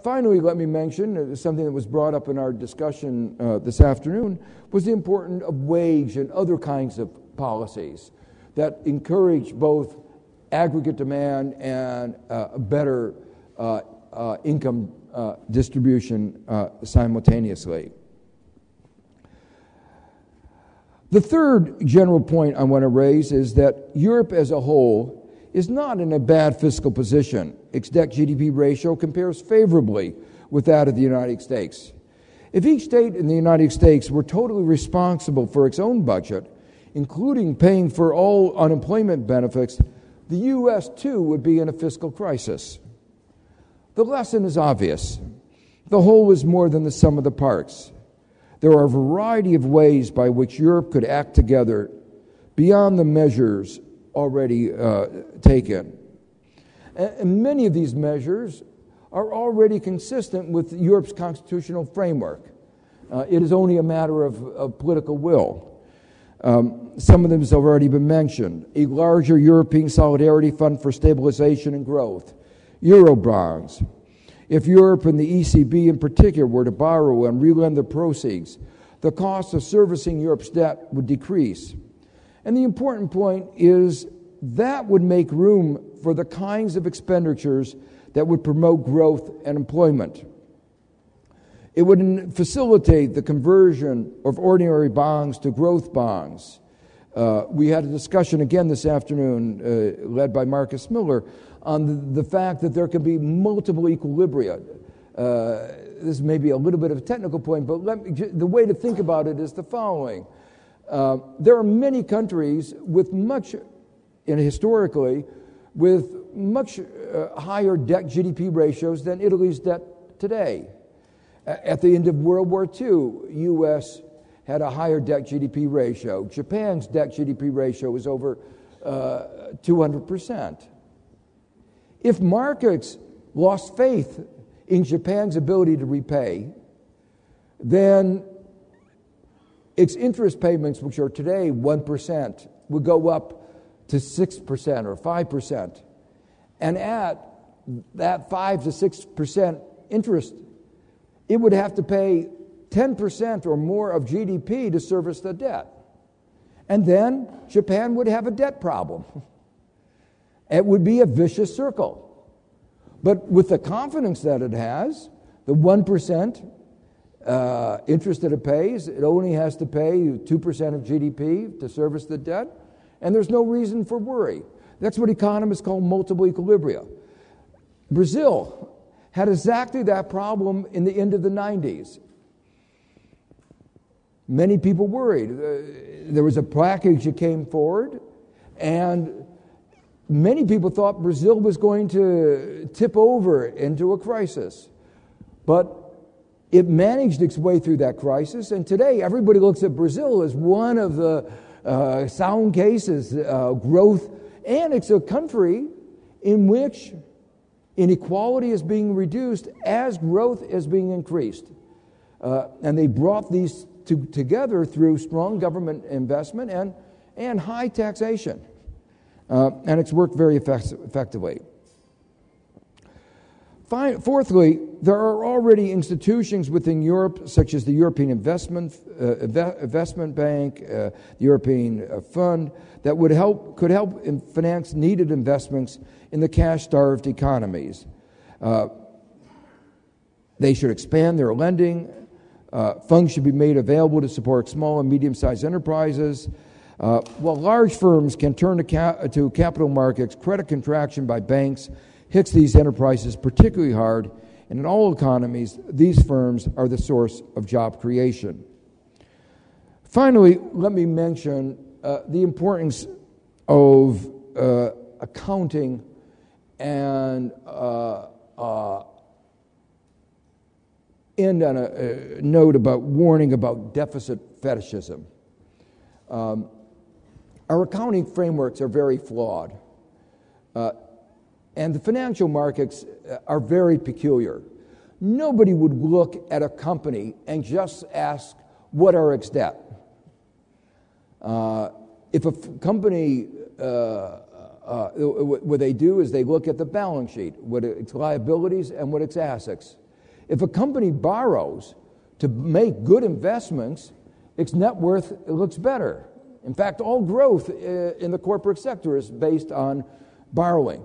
Finally, let me mention something that was brought up in our discussion this afternoon was the importance of wage and other kinds of policies that encourage both aggregate demand and better income distribution simultaneously. The third general point I want to raise is that Europe as a whole is not in a bad fiscal position. Its debt-GDP ratio compares favorably with that of the United States. If each state in the United States were totally responsible for its own budget, including paying for all unemployment benefits, the U.S. too would be in a fiscal crisis. The lesson is obvious. The whole is more than the sum of the parts. There are a variety of ways by which Europe could act together beyond the measures already taken. And many of these measures are already consistent with Europe's constitutional framework. It is only a matter of political will. Some of them have already been mentioned. A larger European Solidarity Fund for Stabilization and Growth, Eurobonds. If Europe and the ECB in particular were to borrow and relend the proceeds, the cost of servicing Europe's debt would decrease. And the important point is that would make room for the kinds of expenditures that would promote growth and employment. It would facilitate the conversion of ordinary bonds to growth bonds. We had a discussion again this afternoon, led by Marcus Miller, on the fact that there can be multiple equilibria. This may be a little bit of a technical point, but the way to think about it is the following. There are many countries with much, and historically, with much higher debt-GDP ratios than Italy's debt today. At the end of World War II, U.S. had a higher debt-GDP ratio. Japan's debt-GDP ratio was over 200%. If markets lost faith in Japan's ability to repay, then its interest payments, which are today 1%, would go up to 6% or 5%. And at that 5 to 6% interest, it would have to pay 10% or more of GDP to service the debt. And then Japan would have a debt problem. It would be a vicious circle. But with the confidence that it has, the 1% interest that it pays, it only has to pay 2% of GDP to service the debt, and there's no reason for worry. That's what economists call multiple equilibria. Brazil had exactly that problem in the end of the 90s. Many people worried. There was a package that came forward, and many people thought Brazil was going to tip over into a crisis. But it managed its way through that crisis, and today everybody looks at Brazil as one of the sound cases, growth, and it's a country in which inequality is being reduced as growth is being increased. And they brought these together through strong government investment and high taxation. And it's worked very effectively. Fourthly, there are already institutions within Europe, such as the European Investment Bank, the European Fund, that could help finance needed investments in the cash-starved economies. They should expand their lending. Funds should be made available to support small and medium-sized enterprises. While large firms can turn to capital markets, credit contraction by banks hits these enterprises particularly hard, and in all economies, these firms are the source of job creation. Finally, let me mention the importance of accounting and end on a note about warning about deficit fetishism. Our accounting frameworks are very flawed. And the financial markets are very peculiar. Nobody would look at a company and just ask, what are its debt? If a company what they do is they look at the balance sheet, what its liabilities and what its assets. If a company borrows to make good investments, its net worth looks better. In fact, all growth in the corporate sector is based on borrowing.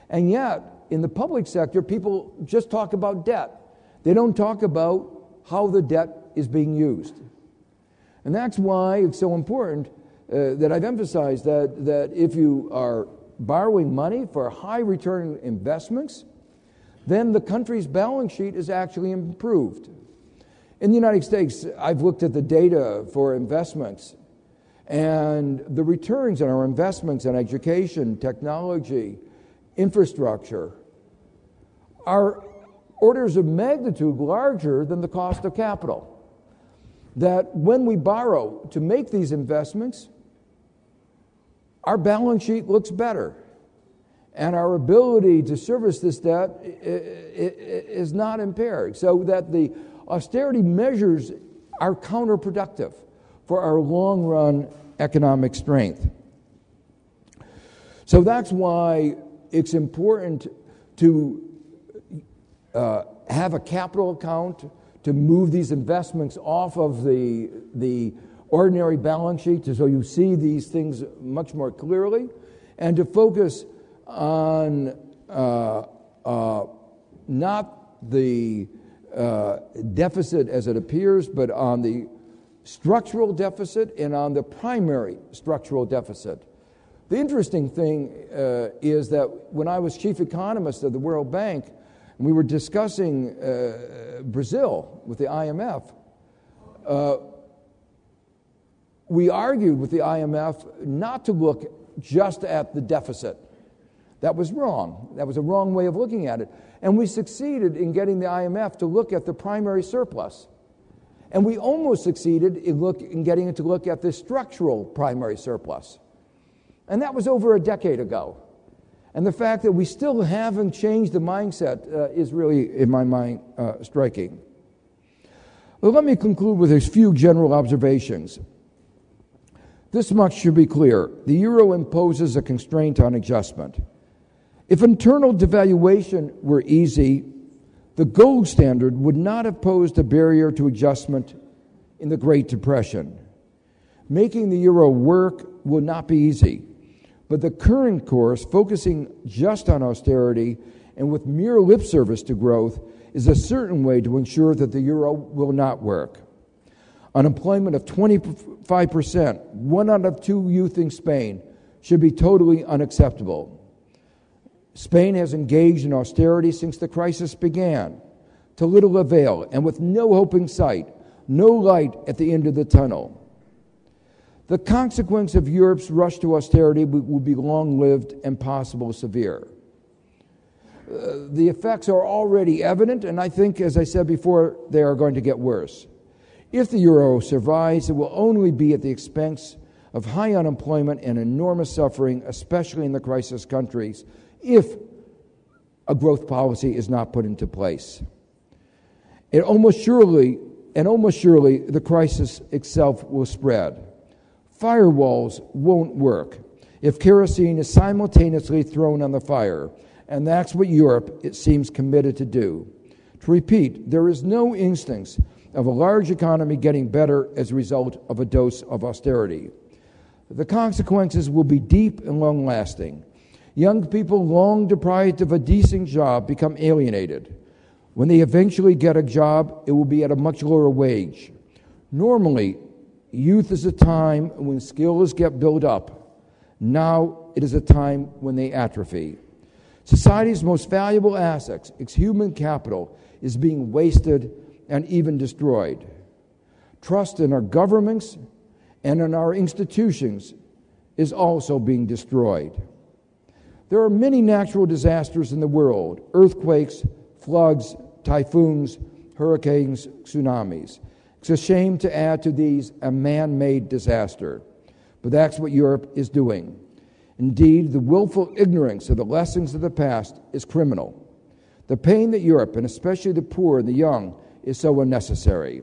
And yet, in the public sector, people just talk about debt. They don't talk about how the debt is being used. And that's why it's so important that I've emphasized that if you are borrowing money for high return investments, then the country's balance sheet is actually improved. In the United States, I've looked at the data for investments, and the returns on our investments in education, technology, infrastructure are orders of magnitude larger than the cost of capital. That when we borrow to make these investments, our balance sheet looks better, and our ability to service this debt is not impaired, so that the austerity measures are counterproductive for our long-run economic strength. So that's why it's important to have a capital account to move these investments off of the ordinary balance sheet so you see these things much more clearly, and to focus on not the deficit as it appears, but on the structural deficit and on the primary structural deficit. The interesting thing is that when I was chief economist of the World Bank, and we were discussing Brazil with the IMF, we argued with the IMF not to look just at the deficit. That was wrong. That was a wrong way of looking at it. And we succeeded in getting the IMF to look at the primary surplus. And we almost succeeded in getting it to look at the structural primary surplus. And that was over a decade ago. And the fact that we still haven't changed the mindset is really, in my mind, striking. Well, let me conclude with a few general observations. This much should be clear. The euro imposes a constraint on adjustment. If internal devaluation were easy, the gold standard would not have posed a barrier to adjustment in the Great Depression. Making the euro work will not be easy, but the current course, focusing just on austerity and with mere lip service to growth, is a certain way to ensure that the euro will not work. Unemployment of 25%, 1 out of 2 youth in Spain, should be totally unacceptable. Spain has engaged in austerity since the crisis began, to little avail, and with no hope in sight, no light at the end of the tunnel. The consequence of Europe's rush to austerity will be long-lived and possibly severe. The effects are already evident, and I think, as I said before, they are going to get worse. If the euro survives, it will only be at the expense of high unemployment and enormous suffering, especially in the crisis countries, if a growth policy is not put into place. Almost surely, the crisis itself will spread. Firewalls won't work if kerosene is simultaneously thrown on the fire, and that's what Europe, it seems, committed to do. To repeat, there is no instance of a large economy getting better as a result of a dose of austerity. The consequences will be deep and long-lasting. Young people long deprived of a decent job become alienated. When they eventually get a job, it will be at a much lower wage. Normally, youth is a time when skills get built up. Now it is a time when they atrophy. Society's most valuable assets, its human capital, is being wasted and even destroyed. Trust in our governments and in our institutions is also being destroyed. There are many natural disasters in the world: earthquakes, floods, typhoons, hurricanes, tsunamis. It's a shame to add to these a man-made disaster, but that's what Europe is doing. Indeed, the willful ignorance of the lessons of the past is criminal. The pain that Europe, and especially the poor and the young, is so unnecessary.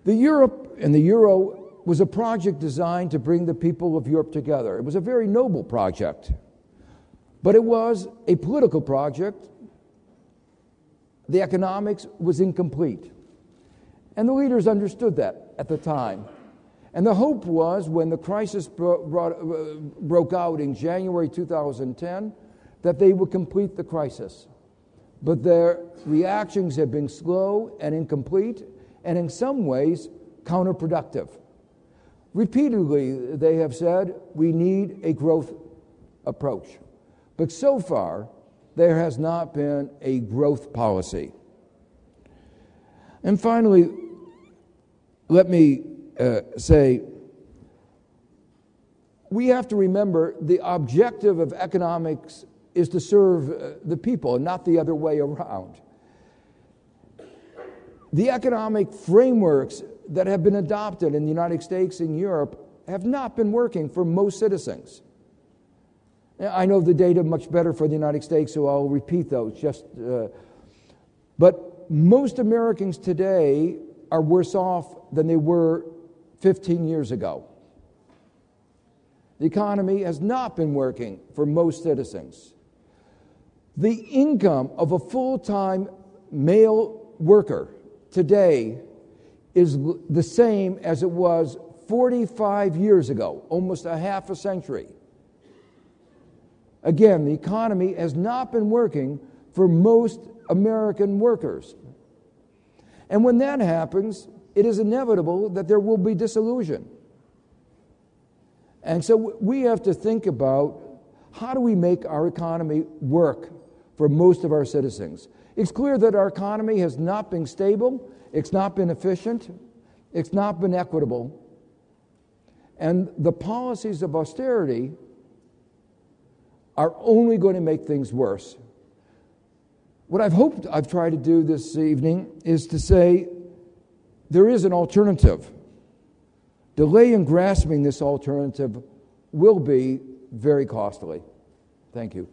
The euro was a project designed to bring the people of Europe together. It was a very noble project, but it was a political project. The economics was incomplete. And the leaders understood that at the time. And the hope was, when the crisis broke out in January 2010, that they would complete the crisis. But their reactions have been slow and incomplete, and in some ways counterproductive. Repeatedly, they have said, we need a growth approach. But so far, there has not been a growth policy. And finally, let me say, we have to remember the objective of economics is to serve the people, and not the other way around. The economic frameworks that have been adopted in the United States and Europe have not been working for most citizens. I know the data much better for the United States, so I'll repeat those. But most Americans today are worse off than they were 15 years ago. The economy has not been working for most citizens. The income of a full-time male worker today is the same as it was 45 years ago, almost a half a century. Again, the economy has not been working for most American workers. And when that happens, it is inevitable that there will be disillusion. And so we have to think about, how do we make our economy work for most of our citizens? It's clear that our economy has not been stable, it's not been efficient, it's not been equitable. And the policies of austerity are only going to make things worse. What I've hoped I've tried to do this evening is to say there is an alternative. Delay in grasping this alternative will be very costly. Thank you.